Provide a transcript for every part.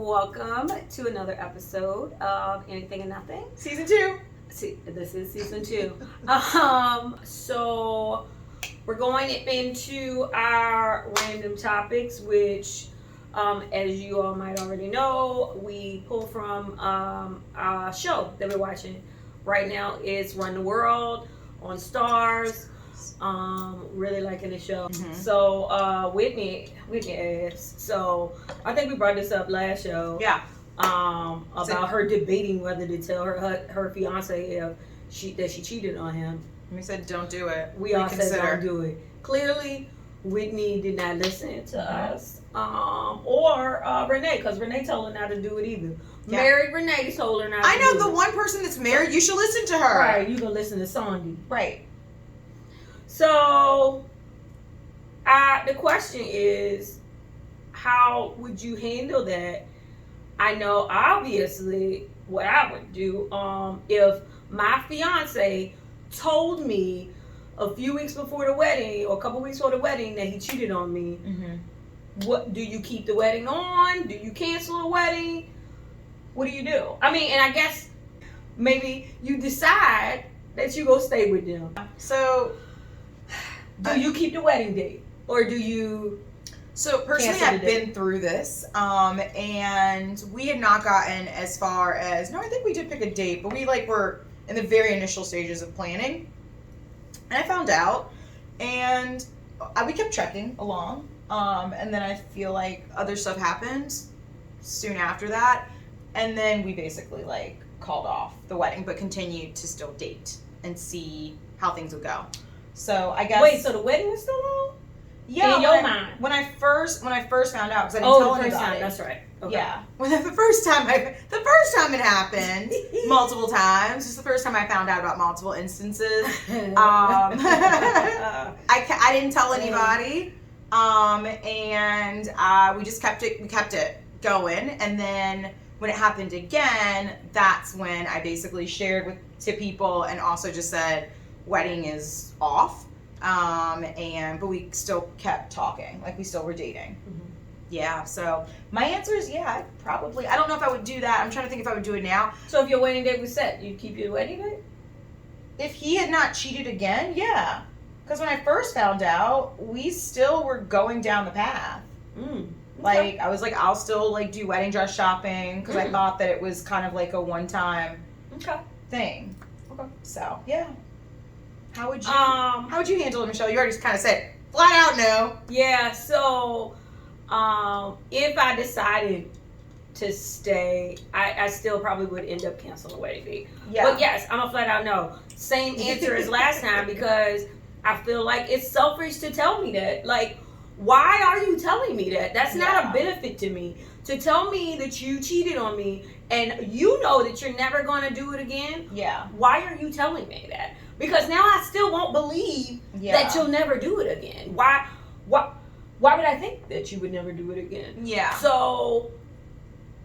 welcome to another episode of Anything and Nothing. Season 2. This is season 2. So we're going into our random topics, which, as you all might already know, we pull from a show that we're watching right now. It's Run the World on Starz. Really liking the show. Mm-hmm. So Whitney asked. So I think we brought this up last show. Yeah. About her debating whether to tell her fiance that she cheated on him. We said don't do it. We all said don't do it. Clearly, Whitney did not listen to us, or Renee, because Renee told her not to do it either. Yeah. Married Renee told her not to do it. I know the one person that's married, you should listen to her. Right, you can listen to Sandy. Right. So, the question is, how would you handle that? I know, obviously, what I would do if my fiance told me a few weeks before the wedding or a couple weeks before the wedding that he cheated on me. Mm-hmm. What do you keep the wedding on? Do you cancel the wedding? What do you do? I mean, and I guess maybe you decide that you go stay with them. So, do you keep the wedding date or do you? So personally, I've been through this, and we had not gotten as far as, no, I think we did pick a date, but we were in the very initial stages of planning, and I found out, and we kept checking along, and then I feel like other stuff happened soon after that, and then we basically called off the wedding, but continued to still date and see how things would go. So I guess. Wait, so the wedding was still on? Yeah, in your mind. When I first found out, because I didn't tell the first anybody. time. That's right. Okay. Yeah. When the first time it happened, multiple times. Just the first time I found out about multiple instances. I didn't tell anybody, and we just kept it going. And then when it happened again, that's when I basically shared to people and also just said, wedding is off. But we still kept talking, we still were dating. Mm-hmm. Yeah, so my answer is I don't know if I would do that. I'm trying to think if I would do it now. So if your wedding date was set, you'd keep your wedding date? If he had not cheated again, yeah. Because when I first found out, we still were going down the path. Okay. I was I'll still do wedding dress shopping, because I thought that it was kind of a one-time thing. Okay. So, yeah. How would you handle it, Michelle? You already kind of said flat out no. Yeah, so if I decided to stay, I still probably would end up canceling the wedding date. Yeah. But yes, I'm a flat out no. Same answer as last time, because I feel like it's selfish to tell me that. Why are you telling me that? That's not a benefit to me. To tell me that you cheated on me and you know that you're never going to do it again. Yeah. Why are you telling me that? Because now I still won't believe that you'll never do it again. Why would I think that you would never do it again? Yeah. So,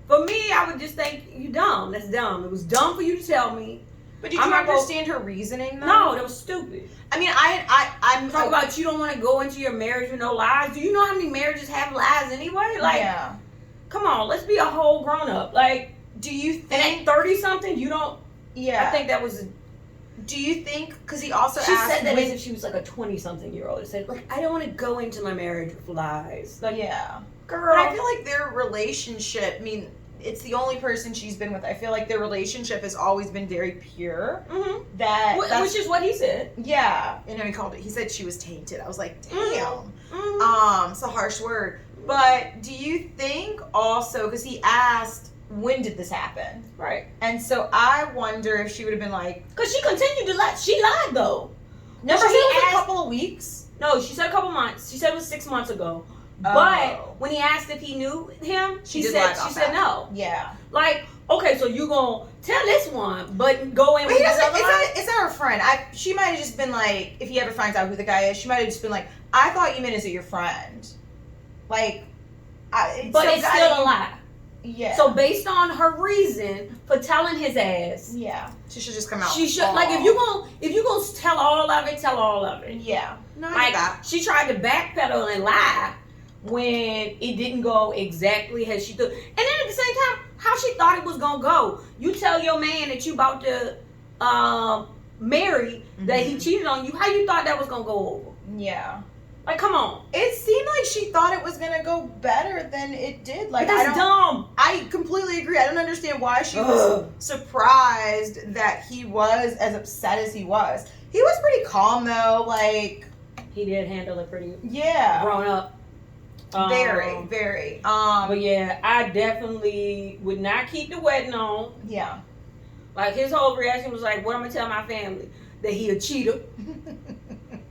for me, I would just think, you dumb. That's dumb. It was dumb for you to tell me. But did you understand her reasoning, though? No, that was stupid. I mean, I'm talking about you don't want to go into your marriage with no lies. Do you know how many marriages have lies anyway? Come on, let's be a whole grown-up. Do you think... at 30-something, you don't... Yeah. I think that was... Do you think, because he also asked... She said that as if she was a 20-something-year-old. She said, I don't want to go into my marriage with lies. Yeah. Girl. But I feel like their relationship, it's the only person she's been with. I feel like their relationship has always been very pure. Mm-hmm. Which is what he said. Yeah. He said she was tainted. I was like, damn. Mm-hmm. It's a harsh word. But do you think also, because he asked, when did this happen? Right. And so I wonder if she would have been because she continued to lie. She lied, though. No, she said it was a couple of weeks. No, she said a couple months. She said it was 6 months ago. Oh. But when he asked if he knew him, she said no. Yeah. Okay, so you gonna tell this one, but go in with this other one? It's not her friend. She might have just been if he ever finds out who the guy is, she might have just been I thought you meant is it your friend? But it's still a lie. Yeah. So based on her reason for telling his ass, she should just come out. She should if you gonna tell all of it, tell all of it. Yeah. No, she tried to backpedal and lie when it didn't go exactly as she thought. And then the the same time, how she thought it was gonna go. You tell your man that you about to marry that he cheated on you. How you thought that was gonna go over? Yeah. Like, come on. It seemed like she thought it was gonna go better than it did. Like, but that's dumb. I completely agree. I don't understand why she was surprised that he was as upset as he was. He was pretty calm though. Like, he did handle it pretty. Grown up. Very. But yeah, I definitely would not keep the wedding on. Yeah. Like, his whole reaction was like, "What I'm gonna tell my family? That he a cheater?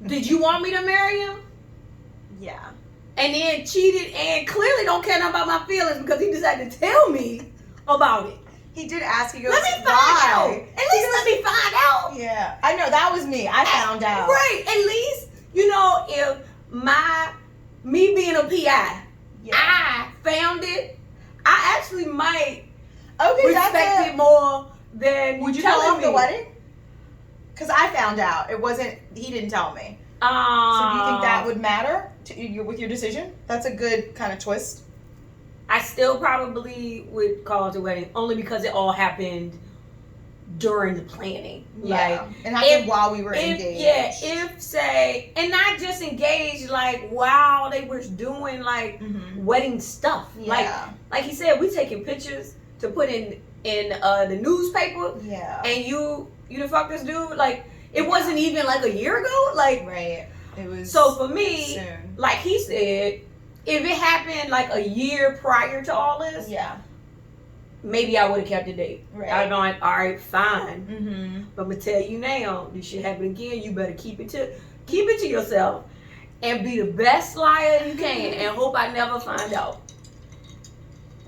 Did you want me to marry him?" Yeah. And then cheated and clearly don't care nothing about my feelings because he decided to tell me about it. He did ask, he goes, let me find out. At least let me find out. Yeah. I know, that was me. I found out. Right. At least, if me being a PI, I found it, I actually might respect it more than would you tell him the wedding? Because I found out. He didn't tell me. So do you think that would matter with your decision? That's a good kind of twist. I still probably would call it a wedding, only because it all happened during the planning. Yeah. Like, it happened while we were engaged. Yeah, and not just engaged, like, while they were doing, like, wedding stuff. Yeah. Like he said, we taking pictures to put in the newspaper. Yeah. And you the fuck this dude? Like, it wasn't even like a year ago. Like, right. It was. So for me, soon. Like he said, if it happened like a year prior to all this, maybe I would have kept the date. Right. I'd been like, all right, fine. But I'm gonna tell you now, this shit happen again. You better keep it to yourself and be the best liar you can, and hope I never find out.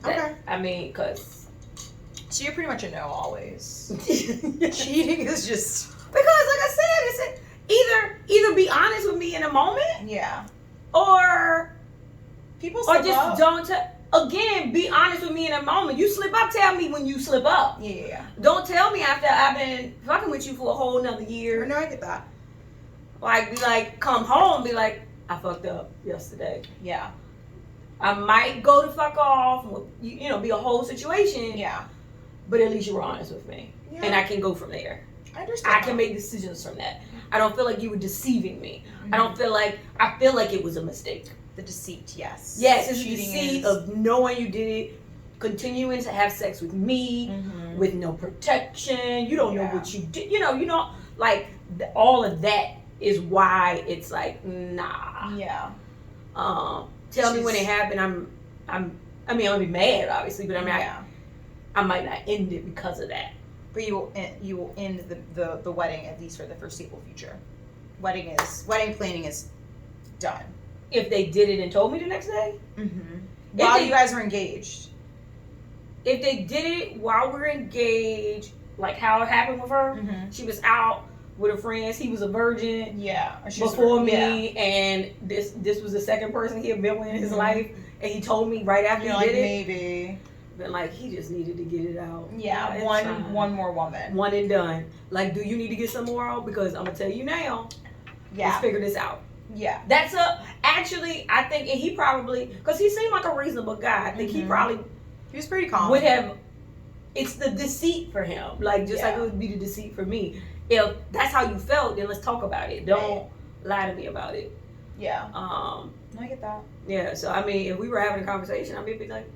Okay. I mean, cause. So you're pretty much a no always. Cheating is just because, like I said, it's either be honest with me in a moment, or people slip up. Don't again be honest with me in a moment. You slip up, tell me when you slip up. Yeah. Don't tell me after I've been fucking with you for a whole nother year. No, I get that. Like, be like, come home, be like, I fucked up yesterday. Yeah. I might go to fuck off, be a whole situation. Yeah. But at least you were honest with me. Yeah. And I can go from there. I understand. I can make decisions from that. I don't feel like you were deceiving me. I feel like it was a mistake. The deceit, yes. Yes, it's a deceit of knowing you did it, continuing to have sex with me, with no protection. You don't know what you did. Like, all of that is why it's like, nah. Yeah. Tell me when it happened. I'm gonna be mad, obviously, but I might not end it because of that. But you will end the wedding, at least for the foreseeable future. Wedding planning is done. If they did it and told me the next day? While you guys were engaged. If they did it while we're engaged, like how it happened with her, she was out with her friends, he was a virgin before me, and this was the second person he had been with in his life, and he told me right after he did it. Maybe. But like, he just needed to get it out. Yeah, one more woman. One and done. Like, do you need to get some more out? Because I'm gonna tell you now. Let's figure this out. Yeah. That's actually, I think, and he probably, because he seemed like a reasonable guy. I think he was pretty calm. Would have, it's the deceit for him. Like, just like it would be the deceit for me. If that's how you felt, then let's talk about it. Don't lie to me about it. Yeah. I get that. Yeah, so I mean, if we were having a conversation, I'd be like,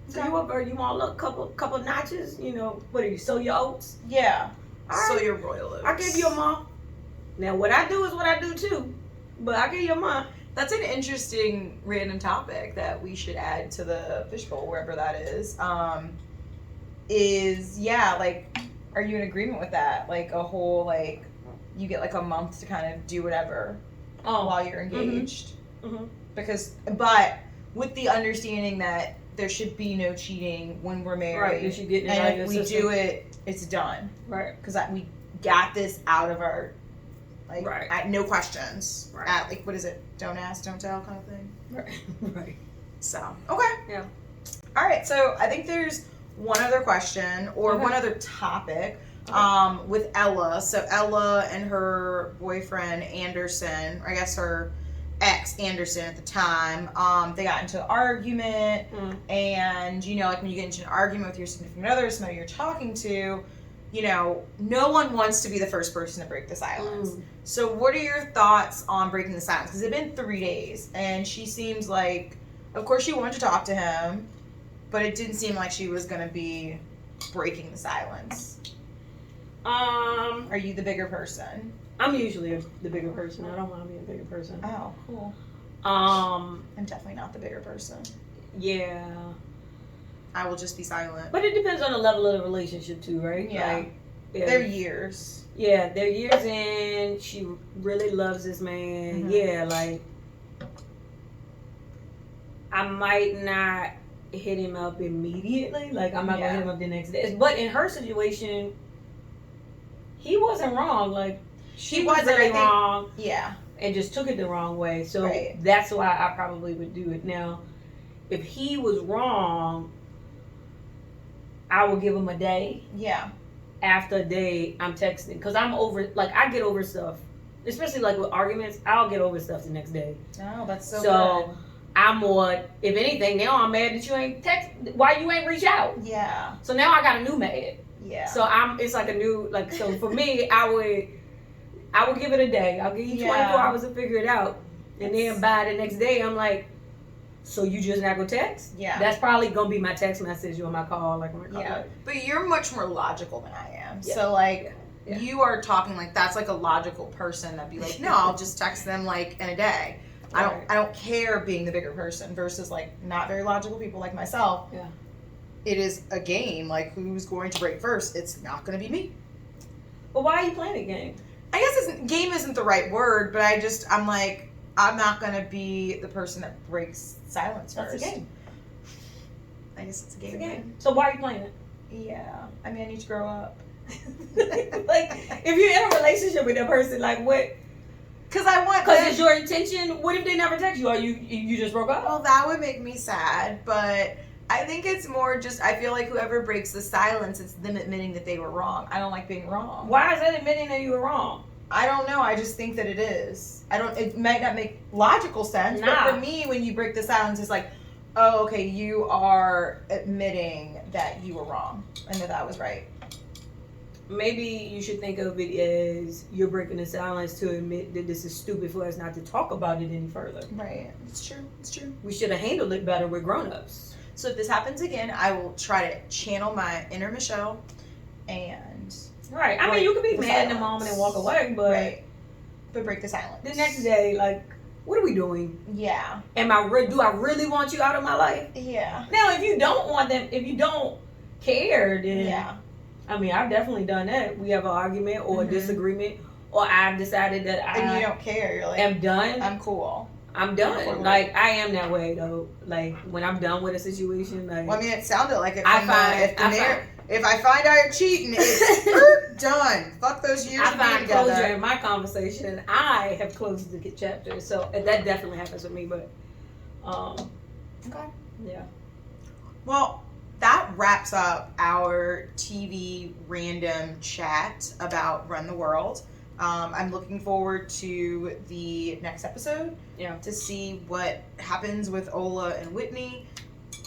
so you want a couple notches? What are you, sow your oats? Yeah. Right. Sow your royal oats. I give you a month. Now, what I do is what I do too, but I give you a month. That's an interesting random topic that we should add to the fishbowl, wherever that is. Like, are you in agreement with that? Like, a whole, like, you get like a month to kind of do whatever while you're engaged. But with the understanding that there should be no cheating when we're married. Right, you should get it and if we do it, it's done. Right. Because we got this out of our, like, right. At no questions. Right. At, like, what is it? Don't ask, don't tell kind of thing. Right. Right. So, okay. Yeah. All right, so I think there's one other question or one other topic with Ella. So Ella and her boyfriend Anderson, or I guess her ex Anderson at the time. They got into an argument, and you know, like when you get into an argument with your significant other, somebody you're talking to, you know, no one wants to be the first person to break the silence. So what are your thoughts on breaking the silence? Because it's been 3 days, and she seems like, of course she wanted to talk to him, but it didn't seem like she was going to be breaking the silence. Are you the bigger person? I'm usually the bigger person. I don't mind being a bigger person. Oh, cool. I'm definitely not the bigger person. Yeah. I will just be silent. But it depends on the level of the relationship too, right? Yeah. Like, they're years. Yeah, they're years in. She really loves this man. Yeah, like, I might not hit him up immediately. Like, I'm not going to hit him up the next day. But in her situation, he wasn't wrong. Like, she was really wrong. Yeah. And just took it the wrong way. So that's why I probably would do it. Now, if he was wrong, I will give him a day. Yeah. After a day, I'm texting. Because I'm over, like, I get over stuff. Especially, like, with arguments, I'll get over stuff the next day. Oh, that's so good. I'm more, if anything, now I'm mad that you ain't text, why you ain't reach out? Yeah. So now I got a new mad. Yeah. So it's like a new, like, so for me, I would give it a day. I'll give you 24 hours to figure it out. And then by the next day, I'm like, so you just not gonna text? Yeah. That's probably gonna be my text message or my call, like my call. Yeah. But you're much more logical than I am. Yeah. So like you are talking like that's like a logical person that'd be like, no, I'll just text them like in a day. I don't care being the bigger person versus like not very logical people like myself. Yeah. It is a game, like who's going to break first? It's not gonna be me. But why are you playing a game? I guess game isn't the right word, but I'm like, I'm not going to be the person that breaks silence first. That's a game. I guess it's a game. It's a game. So why are you playing it? Yeah. I mean, I need to grow up. Like, if you're in a relationship with that person, like what? Because it's your intention. What if they never text you or you just broke up? Well, that would make me sad, but I think it's more just, I feel like whoever breaks the silence, it's them admitting that they were wrong. I don't like being wrong. Why is that admitting that you were wrong? I don't know. I just think that it is. It might not make logical sense, but for me, when you break the silence, it's like, oh, okay, you are admitting that you were wrong and that was right. Maybe you should think of it as you're breaking the silence to admit that this is stupid for us not to talk about it any further. Right. It's true. It's true. We should have handled it better with grown-ups. So if this happens again, I will try to channel my inner Michelle and... Right. I mean, you could be mad in the moment and walk away, but... Right. But break the silence. The next day, like, what are we doing? Yeah. Do I really want you out of my life? Yeah. Now, if you don't want them, if you don't care, then... Yeah. I mean, I've definitely done that. We have an argument or a disagreement, or I've decided that and you don't care. You're like... am done. I'm cool. I'm done. Like, I am that way, though. Like, when I'm done with a situation, like... Well, I mean, it sounded like it. If I find out you're cheating, it's done. Fuck those years of being together. I find closure in my conversation. I have closed the chapter, so that definitely happens with me. But, okay, yeah. Well, that wraps up our TV random chat about Run the World. I'm looking forward to the next episode. Yeah. To see what happens with Ola and Whitney.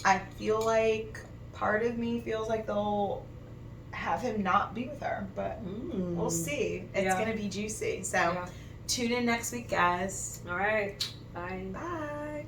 I feel like part of me feels like they'll have him not be with her, but we'll see. It's going to be juicy. So tune in next week, guys. All right. Bye. Bye.